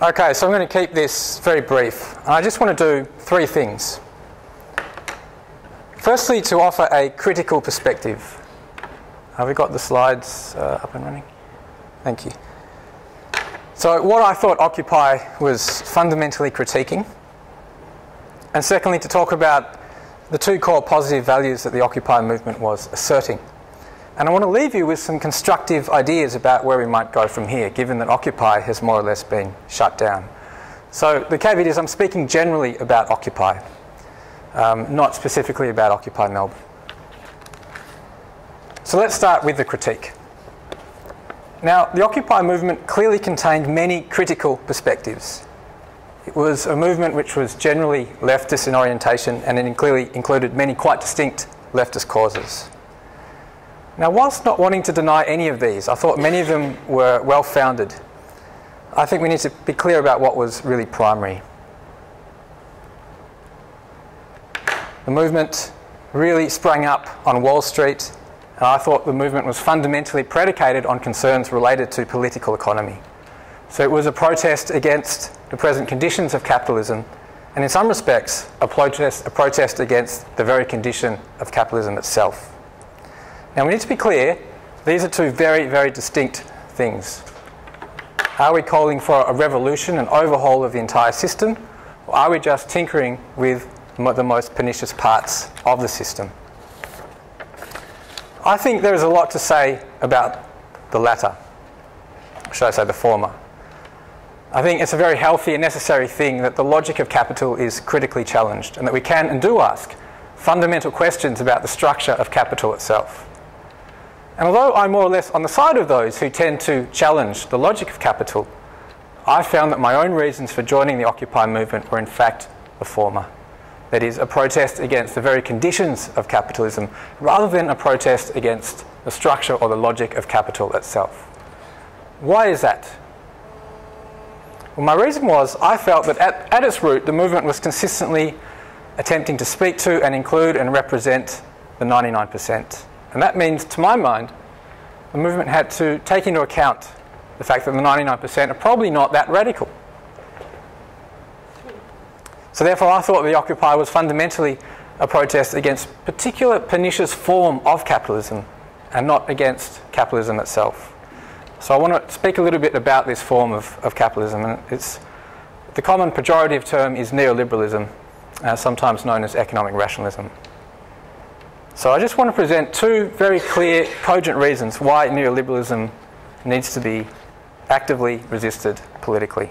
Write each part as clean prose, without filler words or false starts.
Okay, so I'm going to keep this very brief. I just want to do three things. Firstly, to offer a critical perspective. Have we got the slides up and running? Thank you. So what I thought Occupy was fundamentally critiquing. And secondly, to talk about the two core positive values that the Occupy movement was asserting. And I want to leave you with some constructive ideas about where we might go from here, given that Occupy has more or less been shut down. So the caveat is I'm speaking generally about Occupy, not specifically about Occupy Melbourne. So let's start with the critique. Now, the Occupy movement clearly contained many critical perspectives. It was a movement which was generally leftist in orientation, and it clearly included many quite distinct leftist causes. Now, whilst not wanting to deny any of these, I thought many of them were well-founded. I think we need to be clear about what was really primary. The movement really sprang up on Wall Street, and I thought the movement was fundamentally predicated on concerns related to political economy. So it was a protest against the present conditions of capitalism, and in some respects, a protest against the very condition of capitalism itself. Now, we need to be clear, these are two very, very distinct things. Are we calling for a revolution, an overhaul of the entire system, or are we just tinkering with the most pernicious parts of the system? I think there is a lot to say about the latter, or should I say the former. I think it's a very healthy and necessary thing that the logic of capital is critically challenged, and that we can and do ask fundamental questions about the structure of capital itself. And although I'm more or less on the side of those who tend to challenge the logic of capital, I found that my own reasons for joining the Occupy movement were in fact the former. That is, a protest against the very conditions of capitalism, rather than a protest against the structure or the logic of capital itself. Why is that? Well, my reason was I felt that at its root, the movement was consistently attempting to speak to and include and represent the 99%. And that means, to my mind, the movement had to take into account the fact that the 99% are probably not that radical. So therefore, I thought the Occupy was fundamentally a protest against a particular pernicious form of capitalism and not against capitalism itself. So I want to speak a little bit about this form of capitalism. And the common pejorative term is neoliberalism, sometimes known as economic rationalism. So I just want to present two very clear, cogent reasons why neoliberalism needs to be actively resisted politically.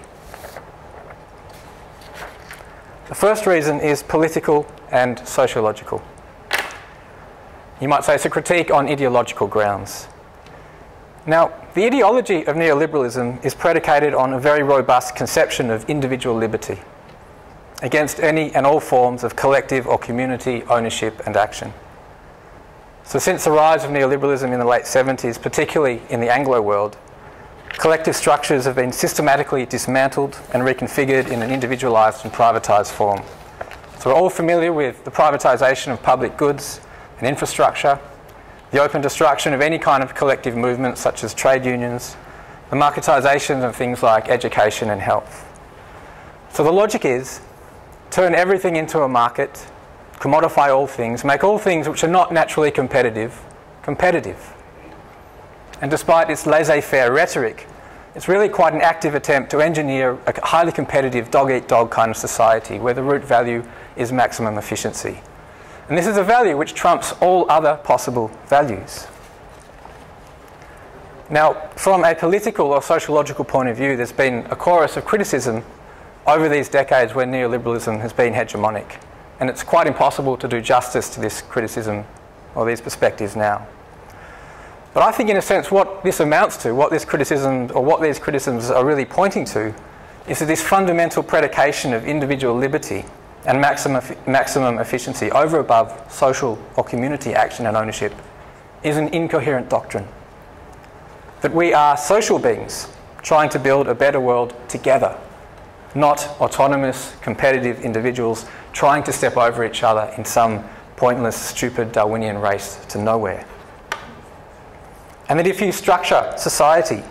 The first reason is political and sociological. You might say it's a critique on ideological grounds. Now, the ideology of neoliberalism is predicated on a very robust conception of individual liberty against any and all forms of collective or community ownership and action. So since the rise of neoliberalism in the late 70s, particularly in the Anglo world, collective structures have been systematically dismantled and reconfigured in an individualised and privatised form. So we're all familiar with the privatisation of public goods and infrastructure, the open destruction of any kind of collective movement such as trade unions, the marketisation of things like education and health. So the logic is, turn everything into a market, commodify all things, make all things which are not naturally competitive, competitive. And despite its laissez-faire rhetoric, it's really quite an active attempt to engineer a highly competitive dog-eat-dog kind of society where the root value is maximum efficiency. And this is a value which trumps all other possible values. Now, from a political or sociological point of view, there's been a chorus of criticism over these decades when neoliberalism has been hegemonic. And it's quite impossible to do justice to this criticism or these perspectives now. But I think in a sense what this amounts to, what this criticism or what these criticisms are really pointing to, is that this fundamental predication of individual liberty and maximum efficiency over above social or community action and ownership is an incoherent doctrine. That we are social beings trying to build a better world together, not autonomous, competitive individuals trying to step over each other in some pointless, stupid Darwinian race to nowhere. And that if you structure society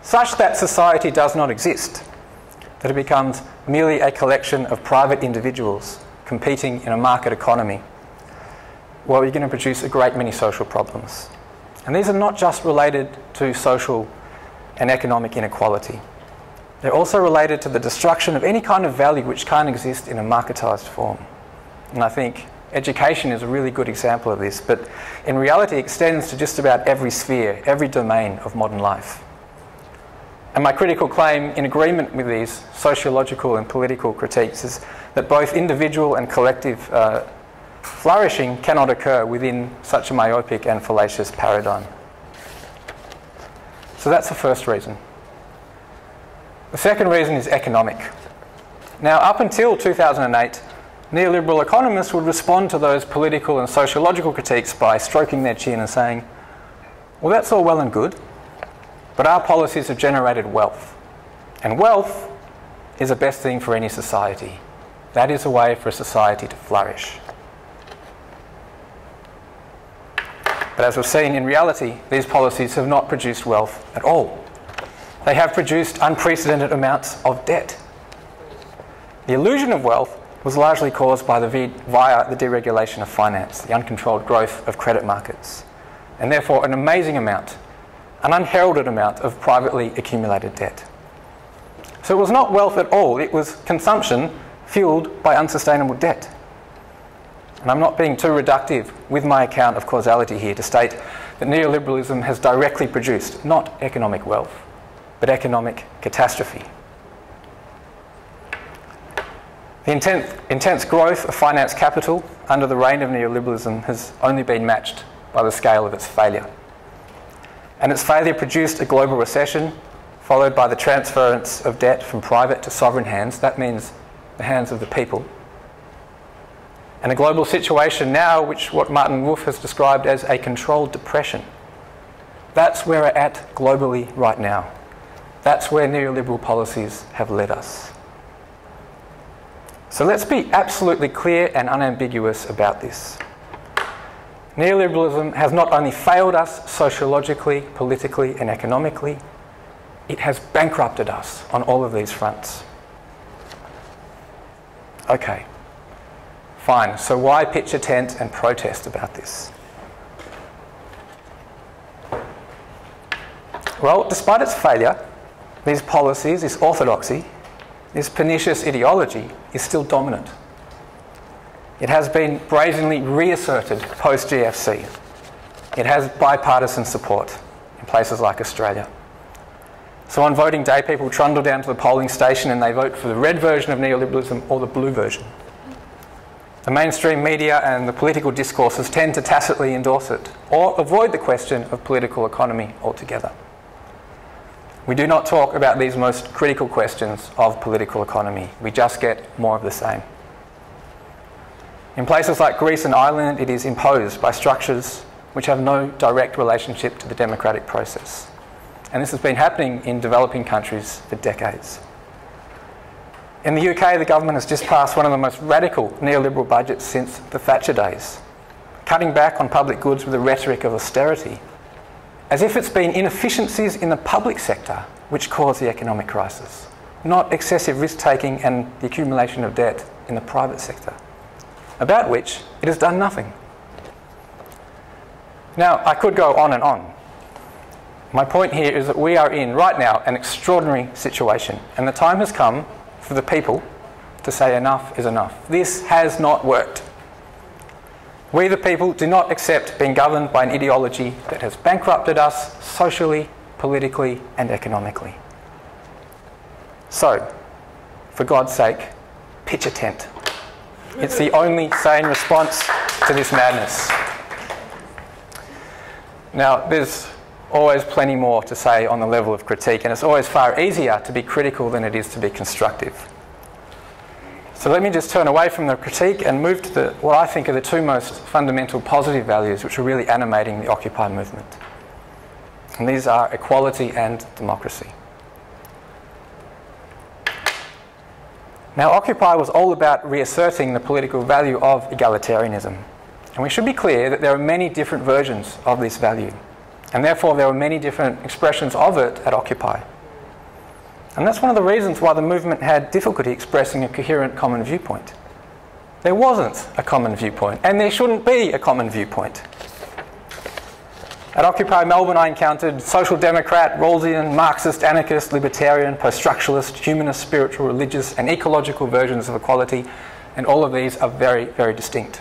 such that society does not exist, that it becomes merely a collection of private individuals competing in a market economy, well, you're going to produce a great many social problems. And these are not just related to social and economic inequality. They're also related to the destruction of any kind of value which can't exist in a marketised form. And I think education is a really good example of this, but in reality it extends to just about every sphere, every domain of modern life. And my critical claim, in agreement with these sociological and political critiques, is that both individual and collective flourishing cannot occur within such a myopic and fallacious paradigm. So that's the first reason. The second reason is economic. Now, up until 2008, neoliberal economists would respond to those political and sociological critiques by stroking their chin and saying, well, that's all well and good, but our policies have generated wealth. And wealth is the best thing for any society. That is a way for a society to flourish. But as we've seen, in reality, these policies have not produced wealth at all. They have produced unprecedented amounts of debt. The illusion of wealth was largely caused by via the deregulation of finance, the uncontrolled growth of credit markets, and therefore an amazing amount, an unheralded amount of privately accumulated debt. So it was not wealth at all, it was consumption fueled by unsustainable debt. And I'm not being too reductive with my account of causality here to state that neoliberalism has directly produced not economic wealth, but economic catastrophe. The intense growth of finance capital under the reign of neoliberalism has only been matched by the scale of its failure. And its failure produced a global recession, followed by the transference of debt from private to sovereign hands. That means the hands of the people. And a global situation now, which what Martin Wolf has described as a controlled depression. That's where we're at globally right now. That's where neoliberal policies have led us. So let's be absolutely clear and unambiguous about this. Neoliberalism has not only failed us sociologically, politically and economically, it has bankrupted us on all of these fronts. Okay, fine, so why pitch a tent and protest about this? Well, despite its failure, these policies, this orthodoxy, this pernicious ideology is still dominant. It has been brazenly reasserted post-GFC. It has bipartisan support in places like Australia. So on voting day, people trundle down to the polling station and they vote for the red version of neoliberalism or the blue version. The mainstream media and the political discourses tend to tacitly endorse it or avoid the question of political economy altogether. We do not talk about these most critical questions of political economy. We just get more of the same. In places like Greece and Ireland, it is imposed by structures which have no direct relationship to the democratic process. And this has been happening in developing countries for decades. In the UK, the government has just passed one of the most radical neoliberal budgets since the Thatcher days, cutting back on public goods with a rhetoric of austerity, as if it's been inefficiencies in the public sector which caused the economic crisis, not excessive risk-taking and the accumulation of debt in the private sector, about which it has done nothing. Now, I could go on and on. My point here is that we are in, right now, an extraordinary situation, and the time has come for the people to say enough is enough. This has not worked. We, the people, do not accept being governed by an ideology that has bankrupted us socially, politically, and economically. So, for God's sake, pitch a tent. It's the only sane response to this madness. Now, there's always plenty more to say on the level of critique, and it's always far easier to be critical than it is to be constructive. So let me just turn away from the critique and move to what I think are the two most fundamental positive values which are really animating the Occupy movement. And these are equality and democracy. Now, Occupy was all about reasserting the political value of egalitarianism. And we should be clear that there are many different versions of this value. And therefore, there are many different expressions of it at Occupy. And that's one of the reasons why the movement had difficulty expressing a coherent common viewpoint. There wasn't a common viewpoint, and there shouldn't be a common viewpoint. At Occupy Melbourne, I encountered social democrat, Rawlsian, Marxist, anarchist, libertarian, post-structuralist, humanist, spiritual, religious, and ecological versions of equality, and all of these are very, very distinct.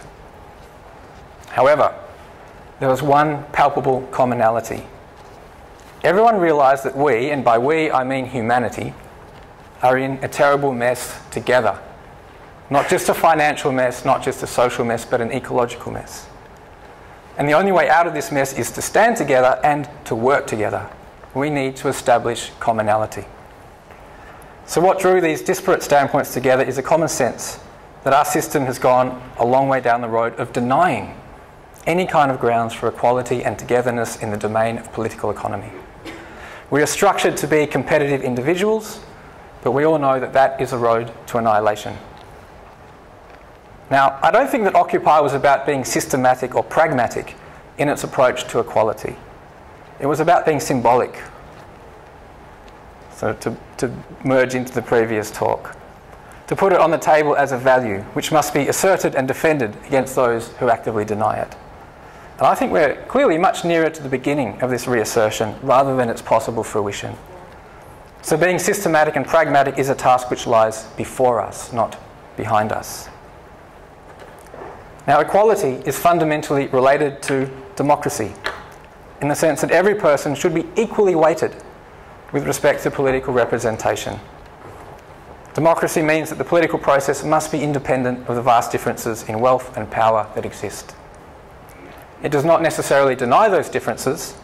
However, there was one palpable commonality. Everyone realised that we, and by we I mean humanity, are in a terrible mess together. Not just a financial mess, not just a social mess, but an ecological mess. And the only way out of this mess is to stand together and to work together. We need to establish commonality. So what drew these disparate standpoints together is a common sense that our system has gone a long way down the road of denying any kind of grounds for equality and togetherness in the domain of political economy. We are structured to be competitive individuals, but we all know that that is a road to annihilation. Now, I don't think that Occupy was about being systematic or pragmatic in its approach to equality. It was about being symbolic. So to merge into the previous talk. To put it on the table as a value, which must be asserted and defended against those who actively deny it. And I think we're clearly much nearer to the beginning of this reassertion rather than its possible fruition. So being systematic and pragmatic is a task which lies before us, not behind us. Now, equality is fundamentally related to democracy, in the sense that every person should be equally weighted with respect to political representation. Democracy means that the political process must be independent of the vast differences in wealth and power that exist. It does not necessarily deny those differences,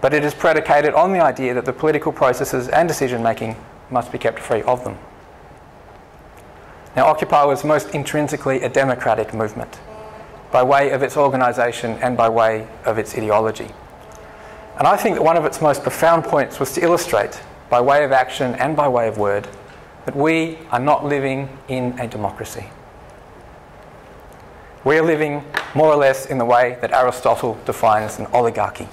but it is predicated on the idea that the political processes and decision-making must be kept free of them. Now, Occupy was most intrinsically a democratic movement, by way of its organisation and by way of its ideology. And I think that one of its most profound points was to illustrate, by way of action and by way of word, that we are not living in a democracy. We are living more or less in the way that Aristotle defines an oligarchy.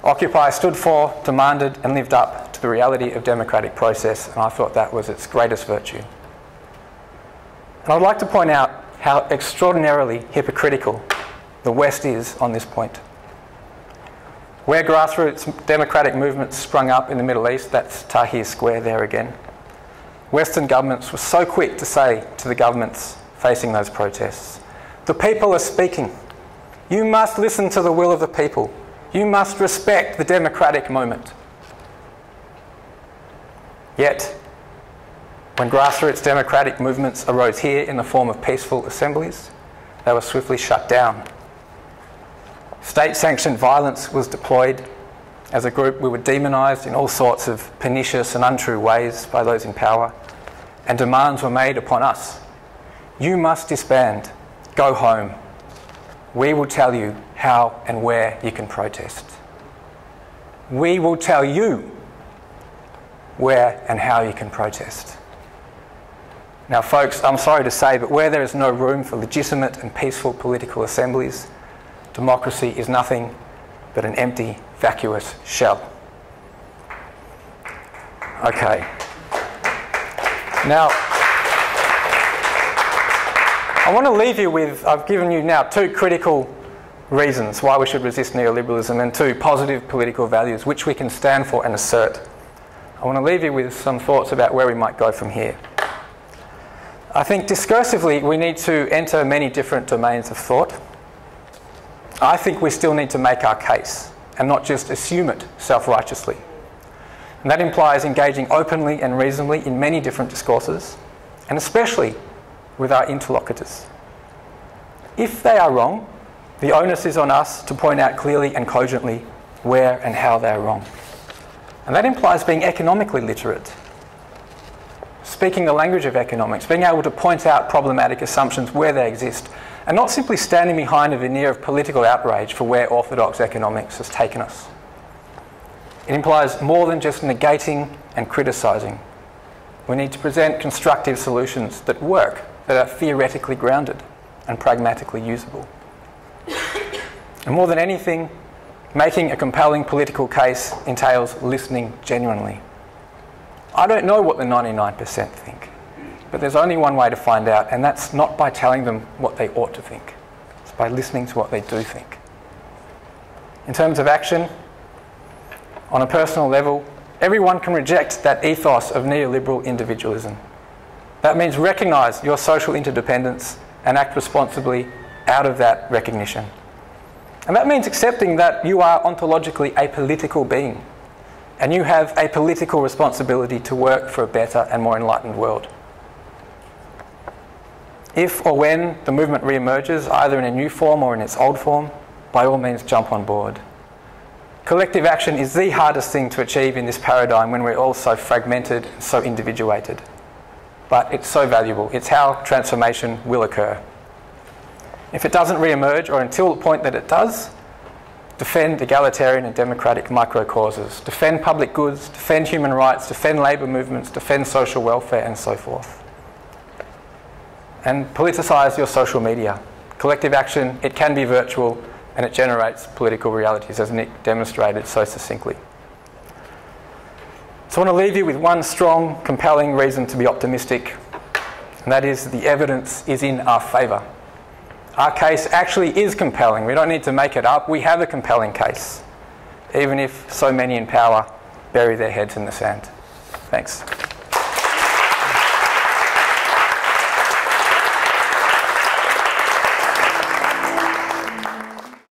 Occupy stood for, demanded and lived up to the reality of democratic process, and I thought that was its greatest virtue. And I'd like to point out how extraordinarily hypocritical the West is on this point. Where grassroots democratic movements sprung up in the Middle East, that's Tahrir Square there again, Western governments were so quick to say to the governments facing those protests, the people are speaking. You must listen to the will of the people. You must respect the democratic moment. Yet, when grassroots democratic movements arose here in the form of peaceful assemblies, they were swiftly shut down. State-sanctioned violence was deployed. As a group, we were demonised in all sorts of pernicious and untrue ways by those in power, and demands were made upon us. You must disband. Go home. We will tell you how and where you can protest. We will tell you where and how you can protest. Now, folks, I'm sorry to say, but where there is no room for legitimate and peaceful political assemblies, democracy is nothing but an empty, vacuous shell. Okay. Now, I want to leave you with, I've given you now 2 critical reasons why we should resist neoliberalism and 2 positive political values which we can stand for and assert. I want to leave you with some thoughts about where we might go from here. I think discursively we need to enter many different domains of thought. I think we still need to make our case and not just assume it self-righteously. And that implies engaging openly and reasonably in many different discourses, and especially with our interlocutors. If they are wrong, the onus is on us to point out clearly and cogently where and how they are wrong. And that implies being economically literate, speaking the language of economics, being able to point out problematic assumptions where they exist, and not simply standing behind a veneer of political outrage for where orthodox economics has taken us. It implies more than just negating and criticising. We need to present constructive solutions that work, that are theoretically grounded and pragmatically usable. And more than anything, making a compelling political case entails listening genuinely. I don't know what the 99% think, but there's only one way to find out, and that's not by telling them what they ought to think. It's by listening to what they do think. In terms of action, on a personal level, everyone can reject that ethos of neoliberal individualism. That means recognise your social interdependence and act responsibly out of that recognition. And that means accepting that you are ontologically a political being and you have a political responsibility to work for a better and more enlightened world. If or when the movement re-emerges, either in a new form or in its old form, by all means jump on board. Collective action is the hardest thing to achieve in this paradigm when we're all so fragmented and so individuated. But it's so valuable. It's how transformation will occur. If it doesn't re-emerge, or until the point that it does, defend egalitarian and democratic micro-causes, defend public goods, defend human rights, defend labour movements, defend social welfare and so forth. And politicise your social media. Collective action, it can be virtual and it generates political realities, as Nick demonstrated so succinctly. So I want to leave you with one strong, compelling reason to be optimistic, and that is the evidence is in our favour. Our case actually is compelling. We don't need to make it up. We have a compelling case, even if so many in power bury their heads in the sand. Thanks.